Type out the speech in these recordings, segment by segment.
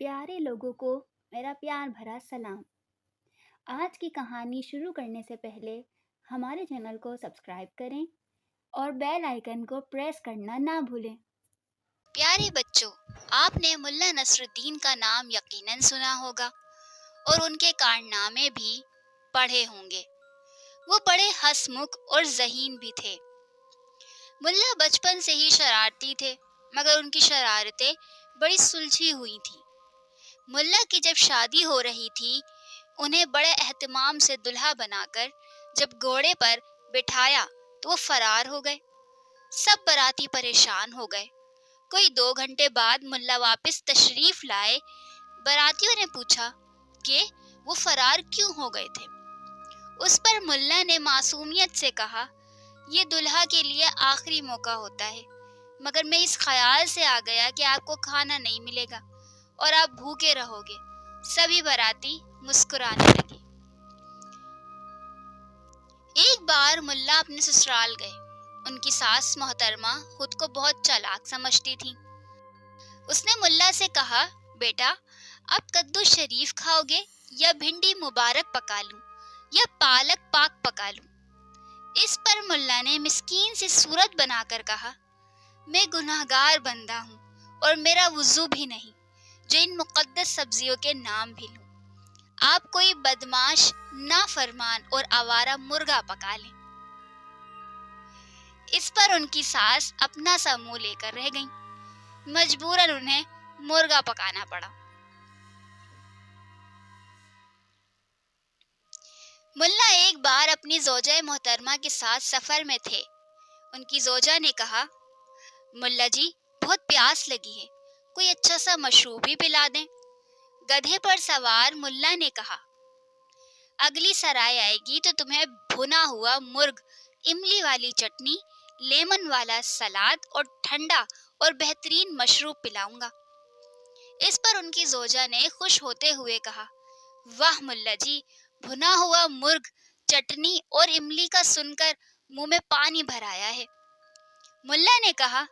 प्यारे लोगों को मेरा प्यार भरा सलाम। आज की कहानी शुरू करने से पहले हमारे चैनल को सब्सक्राइब करें और बेल आइकन को प्रेस करना ना भूलें। प्यारे बच्चों, आपने मुल्ला नसरुद्दीन का नाम यकीनन सुना होगा और उनके कारनामे भी पढ़े होंगे। वो बड़े हंसमुख और ज़हीन भी थे। मुल्ला बचपन से ही शरारती थे, मगर उनकी शरारतें बड़ी सुलझी हुई थी। मुल्ला की जब शादी हो रही थी, उन्हें बड़े एहतमाम से दुल्हा बनाकर जब घोड़े पर बिठाया तो वो फरार हो गए। सब बाराती परेशान हो गए। कोई 2 घंटे बाद मुल्ला वापस तशरीफ लाए। बारातियों ने पूछा कि वो फरार क्यों हो गए थे। उस पर मुल्ला ने मासूमियत से कहा, ये दुल्हा के लिए आखिरी मौका होता है, मगर मैं इस ख्याल से आ गया कि आपको खाना नहीं मिलेगा और आप भूखे रहोगे। सभी बाराती मुस्कुराने लगे। एक बार मुल्ला अपने ससुराल गए। उनकी सास मोहतरमा खुद को बहुत चालाक समझती थी। उसने मुल्ला से कहा, बेटा, आप कद्दू शरीफ खाओगे या भिंडी मुबारक पका लूं या पालक पाक पका लूं? इस पर मुल्ला ने मिस्कीन सी सूरत बनाकर कहा, मैं गुनाहगार बंदा हूँ और मेरा वुजू भी नहीं जो इन मुकद्दस सब्जियों के नाम भी लूं। आप कोई बदमाश, नाफरमान और आवारा मुर्गा पका लें। इस पर उनकी सास अपना सा मुंह लेकर रह गईं। मजबूरन उन्हें मुर्गा पकाना पड़ा। मुल्ला एक बार अपनी जोजा मोहतरमा के साथ सफर में थे। उनकी जोजा ने कहा, मुल्ला जी, बहुत प्यास लगी है, कोई अच्छा सा मशरूब ही पिला दें। गधे पर सवार मुल्ला ने कहा, अगली सराय आएगी तो तुम्हें भुना हुआ मुर्ग, इमली वाली चटनी, लेमन वाला सलाद और ठंडा और बेहतरीन मशरूब पिलाऊंगा। इस पर उनकी जोजा ने खुश होते हुए कहा, वाह मुल्ला जी, भुना हुआ मुर्ग, चटनी और इमली का सुनकर मुंह में पानी भर आया है। मुल्ला ने कहा,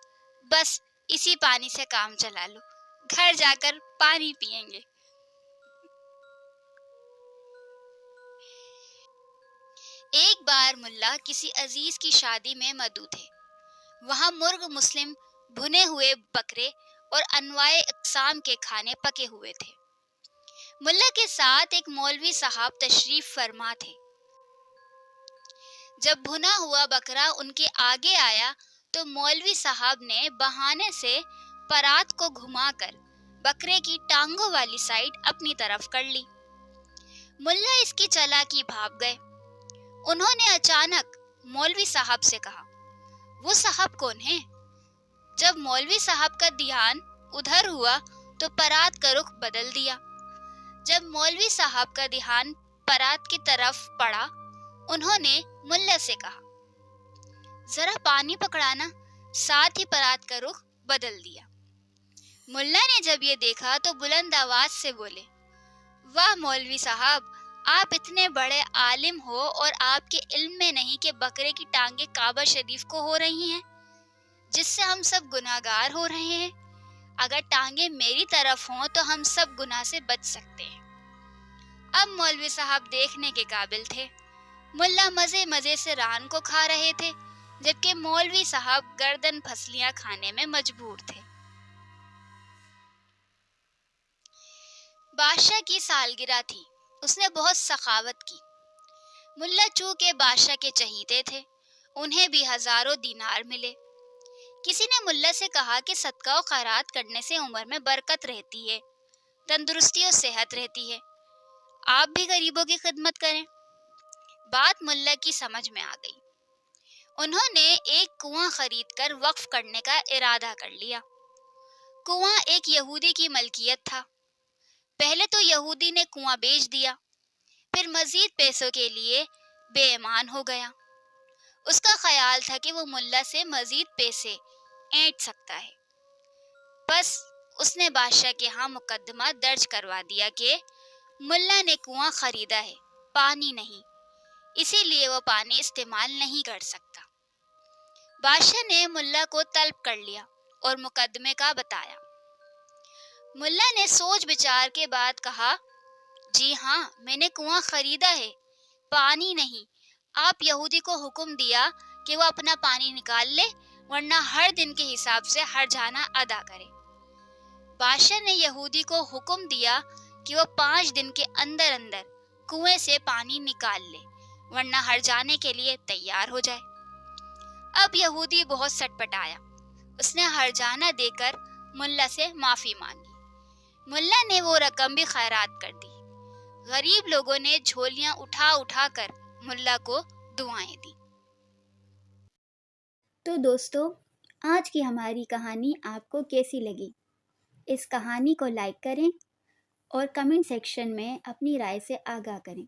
बस इसी पानी से काम चला लो, घर जाकर पानी पिएंगे। एक बार मुल्ला किसी अजीज की शादी में मदऊ थे। वहां मुर्ग, मुस्लिम, भुने हुए बकरे और अनवाए अक़साम के खाने पके हुए थे। मुल्ला के साथ एक मौलवी साहब तशरीफ फरमा थे। जब भुना हुआ बकरा उनके आगे आया तो मौलवी साहब ने बहाने से परात को घुमाकर बकरे की टांगों वाली साइड अपनी तरफ कर ली। मुल्ला इसकी चालाकी भाप गए। उन्होंने अचानक मौलवी साहब से कहा, वो साहब कौन है? जब मौलवी साहब का ध्यान उधर हुआ तो परात का रुख बदल दिया। जब मौलवी साहब का ध्यान परात की तरफ पड़ा, उन्होंने मुल्ला से कहा, जरा पानी पकड़ाना। साथ ही परात का रुख बदल दिया। मुल्ला ने जब ये देखा तो बुलंद आवाज से बोले, वाह मौलवी साहब, आप इतने बड़े आलिम हो और आपके इल्म में नहीं कि बकरे की टांगे काबा शरीफ को हो रही हैं, जिससे हम सब गुनाहगार हो रहे हैं। अगर टांगे मेरी तरफ हों तो हम सब गुनाह से बच सकते हैं। अब मौलवी साहब देखने के काबिल थे। मुल्ला मजे मजे से रान को खा रहे थे, जबकि मौलवी साहब गर्दन फसलियां खाने में मजबूर थे। बादशाह की सालगिरह थी। उसने बहुत सखावत की। मुल्ला चूंकि बादशाह के चहीते थे, उन्हें भी हजारों दीनार मिले। किसी ने मुल्ला से कहा कि सदका और खैरात करने से उम्र में बरकत रहती है, तंदुरुस्ती और सेहत रहती है। आप भी गरीबों की खिदमत करें। बात मुल्ला की समझ में आ गई। उन्होंने एक कुआं खरीद कर वक्फ करने का इरादा कर लिया। कुआं एक यहूदी की मलकियत था। पहले तो यहूदी ने कुआं बेच दिया, फिर मजीद पैसों के लिए बेईमान हो गया। उसका ख्याल था कि वो मुल्ला से मजीद पैसे ऐंठ सकता है। बस उसने बादशाह के यहाँ मुकदमा दर्ज करवा दिया कि मुल्ला ने कुआं खरीदा है, पानी नहीं, इसीलिए वो पानी इस्तेमाल नहीं कर सकता। बादशाह ने मुल्ला को तलब कर लिया और मुकदमे का बताया। ملا نے سوچ بچار کے بعد کہا، جی ہاں، میں نے کنواں خریدا ہے، پانی نہیں۔ آپ یہودی کو حکم دیا کہ وہ اپنا پانی نکال لے، ورنہ ہر دن کے حساب سے ہر جانا ادا کرے۔ بادشاہ نے یہودی کو حکم دیا کہ وہ 5 دن کے اندر اندر کنویں سے پانی نکال لے، ورنہ ہر جانے کے لیے تیار ہو جائے۔ اب یہودی بہت سٹ پٹایا، اس نے ہر جانا دے کر ملا سے معافی مانگی۔ ملا نے وہ رقم بھی خیرات کر دی۔ غریب لوگوں نے جھولیاں اٹھا اٹھا کر ملا کو دعائیں دی۔ تو دوستو، آج کی ہماری کہانی آپ کو کیسی لگی؟ اس کہانی کو لائک کریں اور کمنٹ سیکشن میں اپنی رائے سے آگاہ کریں۔